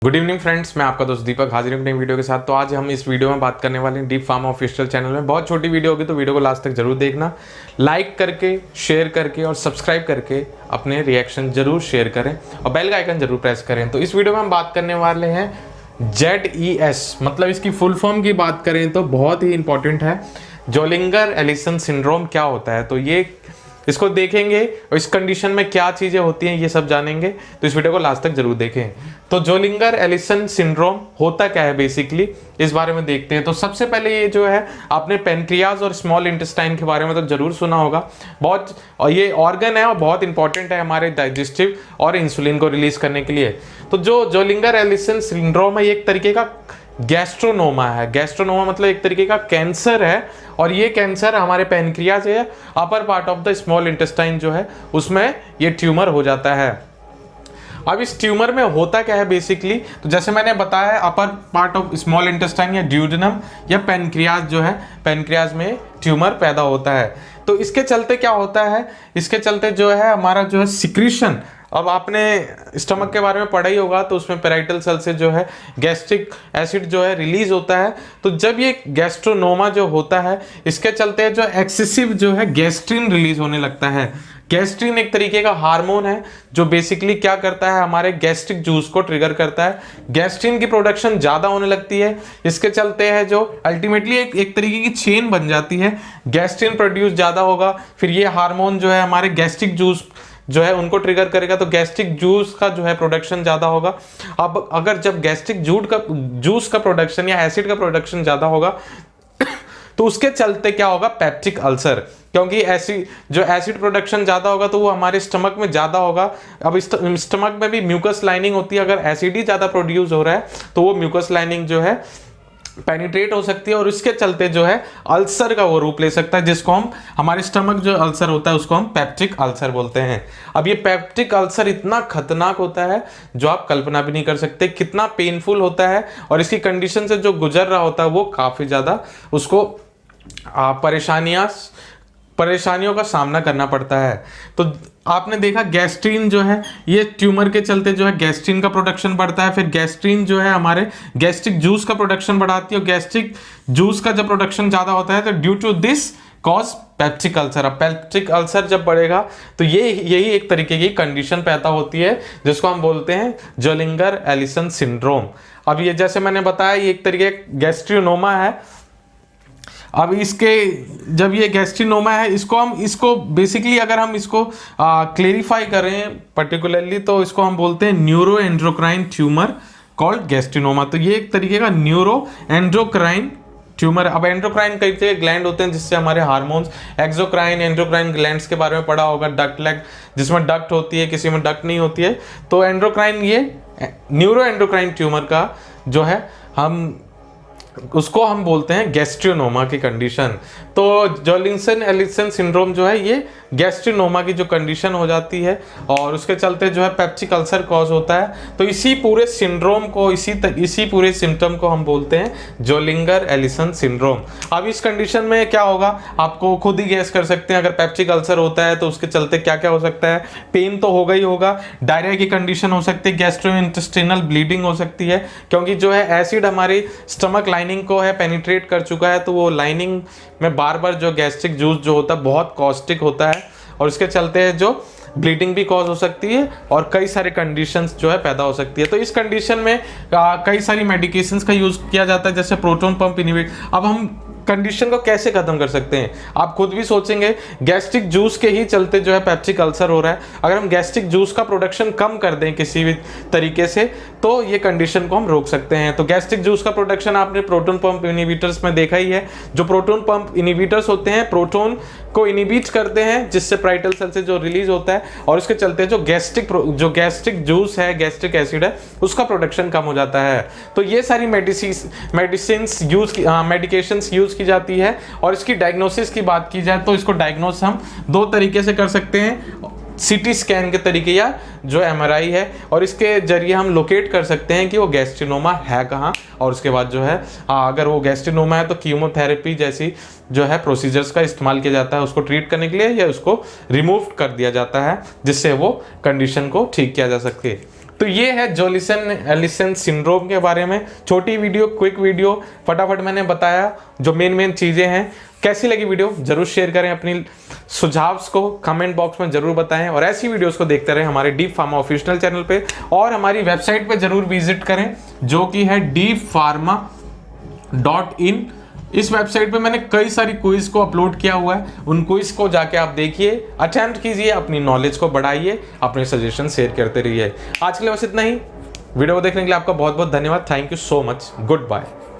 Good evening friends, मैं आपका दोस्त दीपक हाजिर हूं नई वीडियो के साथ। तो आज हम इस वीडियो में बात करने वाले हैं डीप फार्मा ऑफिशियल चैनल में। बहुत छोटी वीडियो होगी तो वीडियो को लास्ट तक जरूर देखना, लाइक करके, शेयर करके और सब्सक्राइब करके अपने रिएक्शन जरूर शेयर करें और बेल का आइकन जरूर प्रेस करें। तो इस वीडियो में हम बात करने वाले हैं ZES, मतलब इसकी फुल फॉर्म की बात करें तो बहुत ही इंपॉर्टेंट है। जोलिंगर एलिसन सिंड्रोम क्या होता है, तो ये इसको देखेंगे और इस कंडीशन में क्या चीजें होती हैं ये सब जानेंगे। तो इस वीडियो को लास्ट तक जरूर देखें। तो जोलिंगर एलिसन सिंड्रोम होता क्या है बेसिकली, इस बारे में देखते हैं। तो सबसे पहले ये जो है, आपने पेनक्रियाज और स्मॉल इंटेस्टाइन के बारे में तो जरूर सुना होगा। बहुत, और ये ऑर्गन है और बहुत इंपॉर्टेंट है हमारे डाइजेस्टिव और इंसुलिन को रिलीज करने के लिए। तो जो जोलिंगर एलिसन सिंड्रोम है, ये एक तरीके का गैस्ट्रोनोमा है। गैस्ट्रोनोमा मतलब एक तरीके का कैंसर है, और ये कैंसर हमारे पेनक्रियाज है, upper part of the small intestine जो है उसमें ये ट्यूमर हो जाता है। अब इस ट्यूमर में होता क्या है बेसिकली, तो जैसे मैंने बताया, upper part of small intestine या ड्यूडेनम या पेनक्रियाज जो है, पेनक्रियाज में ट्यूमर पैदा होता है। तो इसके चलते क्या होता है, इसके चलते जो है हमारा जो है सिक्रीशन, अब आपने स्टमक के बारे में पढ़ा ही होगा, तो उसमें पेराइटल सेल से जो है गैस्ट्रिक एसिड जो है रिलीज होता है। तो जब ये गैस्ट्रोनोमा जो होता है, इसके चलते जो एक्सेसिव जो है गैस्ट्रिन रिलीज होने लगता है। गैस्ट्रिन एक तरीके का हार्मोन है जो बेसिकली क्या करता है, हमारे गैस्ट्रिक जूस को ट्रिगर करता है। गैस्ट्रिन की प्रोडक्शन ज़्यादा होने लगती है, इसके चलते है जो अल्टीमेटली एक तरीके की चेन बन जाती है। गैस्ट्रिन प्रोड्यूस ज़्यादा होगा, फिर ये हार्मोन जो है हमारे गैस्ट्रिक जूस जो है उनको ट्रिगर करेगा, तो गैस्ट्रिक जूस का जो है प्रोडक्शन ज़्यादा होगा। अब अगर जब गैस्ट्रिक जूस का प्रोडक्शन या एसिड का प्रोडक्शन ज़्यादा होगा तो उसके चलते क्या होगा, पेप्टिक अल्सर, क्योंकि जो एसिड प्रोडक्शन ज़्यादा होगा तो वो हमारे स्टमक में ज़्यादा होगा। अब स्टमक में भी म्यूकस लाइनिंग होती है, अगर एसिड ही ज़्यादा प्रोड्यूस हो रहा है तो वो म्यूकस लाइनिंग जो है पेनिट्रेट हो सकती है, और इसके चलते जो है अल्सर का वो रूप ले सकता है, जिसको हम, हमारे स्टमक जो अल्सर होता है उसको हम पेप्टिक अल्सर बोलते हैं। अब ये पेप्टिक अल्सर इतना खतरनाक होता है जो आप कल्पना भी नहीं कर सकते कितना पेनफुल होता है, और इसकी कंडीशन से जो गुजर रहा होता है वो काफ़ी ज़्यादा उसको परेशानियों का सामना करना पड़ता है। तो आपने देखा गैस्ट्रिन जो है, ये ट्यूमर के चलते जो है गैस्ट्रिन का प्रोडक्शन बढ़ता है। फिर गैस्ट्रिन जो है हमारे गैस्ट्रिक जूस का प्रोडक्शन बढ़ाती है, और गैस्ट्रिक जूस का जब प्रोडक्शन ज़्यादा होता है तो due to this cause peptic ulcer. अब पेप्टिक अल्सर जब बढ़ेगा तो यही एक तरीके की कंडीशन पैदा होती है जिसको हम बोलते हैं जोलिंगर एलिसन सिंड्रोम। अब ये जैसे मैंने बताया, ये एक तरीके गैस्ट्रिनोमा है। अब इसके जब ये गैस्ट्रिनोमा है, इसको बेसिकली अगर हम इसको क्लेरिफाई करें पर्टिकुलरली, तो इसको हम बोलते हैं न्यूरो एंड्रोक्राइन ट्यूमर कॉल्ड गैस्ट्रिनोमा। तो ये एक तरीके का न्यूरो एंड्रोक्राइन ट्यूमर। अब एंड्रोक्राइन कई तरह के ग्लैंड होते हैं जिससे हमारे हार्मोन्स, एक्सोक्राइन एंड्रोक्राइन ग्लैंड्स के बारे में पढ़ा होगा, डक्ट लेग जिसमें डक्ट होती है, किसी में डक्ट नहीं होती है। तो एंड्रोक्राइन, ये न्यूरो एंड्रोक्राइन ट्यूमर का जो है उसको हम बोलते हैं गैस्ट्रिनोमा की कंडीशन। तो जोलिंगर एलिसन सिंड्रोम जो है ये गैस्ट्रिनोमा की जो कंडीशन हो जाती है, और उसके चलते जो है पेप्टिक अल्सर कॉज होता है। तो इसी पूरे सिंड्रोम को, इसी पूरे सिम्टम को हम बोलते हैं जोलिंगर एलिसन सिंड्रोम। अब इस कंडीशन में क्या होगा, आपको खुद ही गैस कर सकते हैं। अगर पेप्टिक अल्सर होता है तो उसके चलते क्या क्या हो सकता है, पेन तो होगा ही होगा, डायरिया की कंडीशन हो सकती है, गैस्ट्रोइंटेस्टिनल ब्लीडिंग हो सकती है, क्योंकि जो है एसिड हमारी स्टमक लाइनिंग को है पेनिट्रेट कर चुका है, तो वो लाइनिंग में बार बार जो गैस्ट्रिक जूस जो होता है बहुत कॉस्टिक होता है, और इसके चलते जो ब्लीडिंग भी कॉज हो सकती है, और कई सारे कंडीशंस जो है पैदा हो सकती है। तो इस कंडीशन में कई सारी मेडिकेशंस का यूज किया जाता है, जैसे प्रोटॉन पंप इनहिबिटर। अब हम कंडीशन को कैसे खत्म कर सकते हैं, आप खुद भी सोचेंगे, गैस्ट्रिक जूस के ही चलते जो है पेप्टिक अल्सर हो रहा है। अगर हम गैस्ट्रिक जूस का प्रोडक्शन कम कर दें किसी भी तरीके से, तो ये कंडीशन को हम रोक सकते हैं। तो गैस्ट्रिक जूस का प्रोडक्शन आपने प्रोटॉन पंप इनहिबिटर्स में देखा ही है। जो प्रोटॉन पंप इनहिबिटर्स होते हैं, प्रोटॉन को इनहिबिट करते हैं, जिससे पेराइटल सेल से जो रिलीज होता है, और इसके चलते जो गैस्ट्रिक जूस है, गैस्ट्रिक एसिड है, उसका प्रोडक्शन कम हो जाता है। तो ये सारी मेडिकेशंस यूज की जाती है। और इसकी डायग्नोसिस की बात की जाए तो इसको डायग्नोस हम दो तरीके से कर सकते हैं, सीटी स्कैन के तरीके या जो MRI है, और इसके जरिए हम लोकेट कर सकते हैं कि वो गैस्ट्रिनोमा है कहाँ। और उसके बाद जो है अगर वो गैस्ट्रिनोमा है तो कीमोथेरेपी जैसी जो है प्रोसीजर्स का इस्तेमाल किया जाता है उसको ट्रीट करने के लिए, या उसको रिमूव कर दिया जाता है जिससे वो कंडीशन को ठीक किया जा सके। तो ये है जोलिसन एलिसन सिंड्रोम के बारे में छोटी वीडियो, क्विक वीडियो, फटाफट मैंने बताया जो मेन चीज़ें हैं। कैसी लगी वीडियो जरूर शेयर करें, अपनी सुझाव को कमेंट बॉक्स में जरूर बताएं और ऐसी वीडियोस को देखते रहें हमारे डीप फार्मा ऑफिशियल चैनल पे और हमारी वेबसाइट पे जरूर विजिट करें जो कि है deepfarma.in। इस वेबसाइट पे मैंने कई सारी क्विज को अपलोड किया हुआ है, उन क्विज को जाके आप देखिए, अटेम्प्ट कीजिए, अपनी नॉलेज को बढ़ाइए, अपने सजेशन शेयर करते रहिए। आज के लिए बस इतना ही। वीडियो को देखने के लिए आपका बहुत बहुत धन्यवाद। Thank you so much. Good bye.